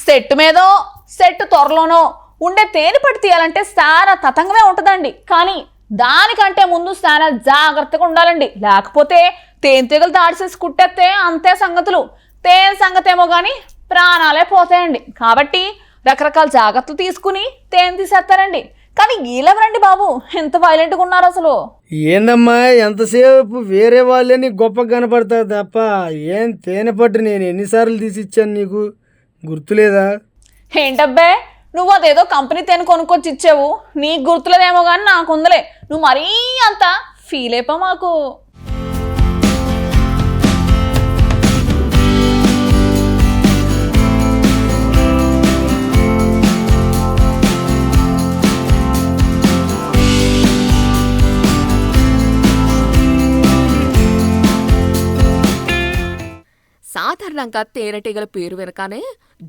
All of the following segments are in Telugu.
సెట్ మీదో సెట్ త్వరలోనో ఉండే తేనె పట్టు తీయాలంటే చాలా తతంగమే ఉంటుందండి. కానీ దానికంటే ముందు చాలా జాగ్రత్తగా ఉండాలండి. లేకపోతే తేనెటీగలు దాడిసేసి కుట్టేస్తే అంతే సంగతులు. తేనె సంగతి ఏమో కానీ ప్రాణాలే పోతాయండి. కాబట్టి రకరకాల జాగ్రత్తలు తీసుకుని తేనె తీసేస్తారండి. కానీ వీళ్ళెవరండి బాబు ఎంత వైలెంట్గా ఉన్నారు అసలు? ఏందమ్మా ఎంతసేపు వేరే వాళ్ళని గొప్ప కనపడతారు తప్ప ఏం తేనె పట్టు నేను ఎన్నిసార్లు తీసిచ్చాను నీకు గుర్తులేదా? ఏంటబ్బే నువ్వు అదేదో కంపెనీ తేనె కొనుక్కొచ్చి ఇచ్చావు, నీకు గుర్తులేదేమో కానీ నాకు ఉందలే. నువ్వు మరీ అంత ఫీల్ అయిపో మాకు. సాధారణంగా తేనెటీగల పేరు వెనకానే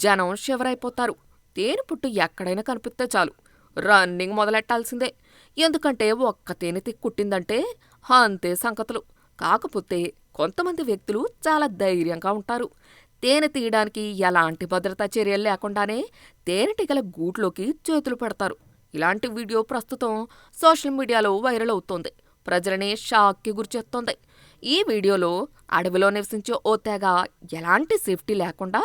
జనం షివరైపోతారు. తేనె పుట్టు ఎక్కడైనా కనిపిస్తే చాలు రన్నింగ్ మొదలెట్టాల్సిందే. ఎందుకంటే ఒక్క తేనె కుట్టిందంటే అంతే సంగతులు. కాకపోతే కొంతమంది వ్యక్తులు చాలా ధైర్యంగా ఉంటారు. తేనె తీయడానికి ఎలాంటి భద్రతా చర్యలు లేకుండానే తేనెటీగల గూట్లోకి చేతులు పెడతారు. ఇలాంటి వీడియో ప్రస్తుతం సోషల్ మీడియాలో వైరల్ అవుతోంది. ప్రజలని షాక్కి గురిచేస్తోంది. ఈ వీడియోలో అడవిలో నివసించే ఓ తెగ ఎలాంటి సేఫ్టీ లేకుండా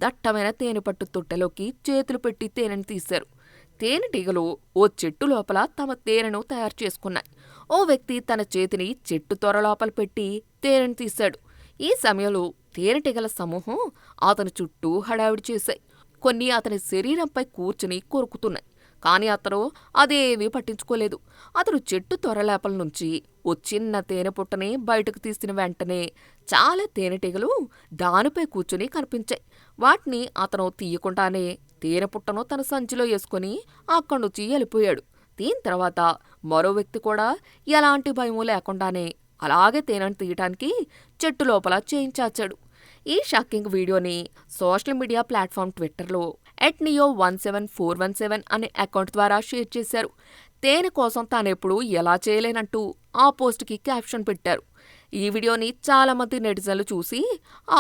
దట్టమైన తేనెపట్టు తొట్టెలోకి చేతులు పెట్టి తేనెను తీశారు. తేనెటీగలు ఓ చెట్టు లోపల తమ తేనెను తయారు చేసుకున్నాయి. ఓ వ్యక్తి తన చేతిని చెట్టు త్వర లోపల పెట్టి తేనెను తీశాడు. ఈ సమయంలో తేనెటీగల సమూహం అతని చుట్టూ హడావిడి చేశాయి. కొన్ని అతని శరీరంపై కూర్చుని కొరుకుతున్నాయి. కాని అతను అదేమీ పట్టించుకోలేదు. అతను చెట్టు త్వరలేపల నుంచి ఓ చిన్న తేనె పుట్టని బయటకు తీసిన వెంటనే చాలా తేనెటీగలు దానిపై కూర్చుని కనిపించాయి. వాటిని అతను తీయకుండానే తేనె పుట్టను తన సంచిలో వేసుకుని అక్కడి నుంచి వెళ్ళిపోయాడు. దీని తర్వాత మరో వ్యక్తి కూడా ఎలాంటి భయమూ లేకుండానే అలాగే తేనెను తీయటానికి చెట్టు లోపల చేయించాచాడు. ఈ షాకింగ్ వీడియోని సోషల్ మీడియా ప్లాట్ఫామ్ ట్విట్టర్లో @neo17417 అనే అకౌంట్ ద్వారా షేర్ చేశారు. తేనె కోసం తానెప్పుడు ఎలా చేయలేనంటూ ఆ పోస్ట్కి క్యాప్షన్ పెట్టారు. ఈ వీడియోని చాలామంది నెటిజన్లు చూసి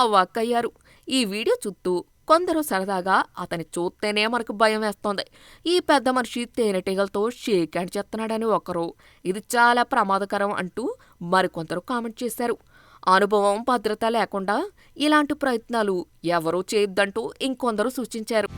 అవాక్కయ్యారు. ఈ వీడియో చూస్తూ కొందరు సరదాగా అతని చూస్తేనే మనకు భయం వేస్తోంది, ఈ పెద్ద మనిషి తేనెటీగలతో షేక్ హ్యాండ్ చేస్తున్నాడని ఒకరు, ఇది చాలా ప్రమాదకరం అంటూ మరికొందరు కామెంట్ చేశారు. అనుభవం భద్రత లేకుండా ఇలాంటి ప్రయత్నాలు ఎవరూ చేయొద్దంటూ ఇంకొందరు సూచించారు.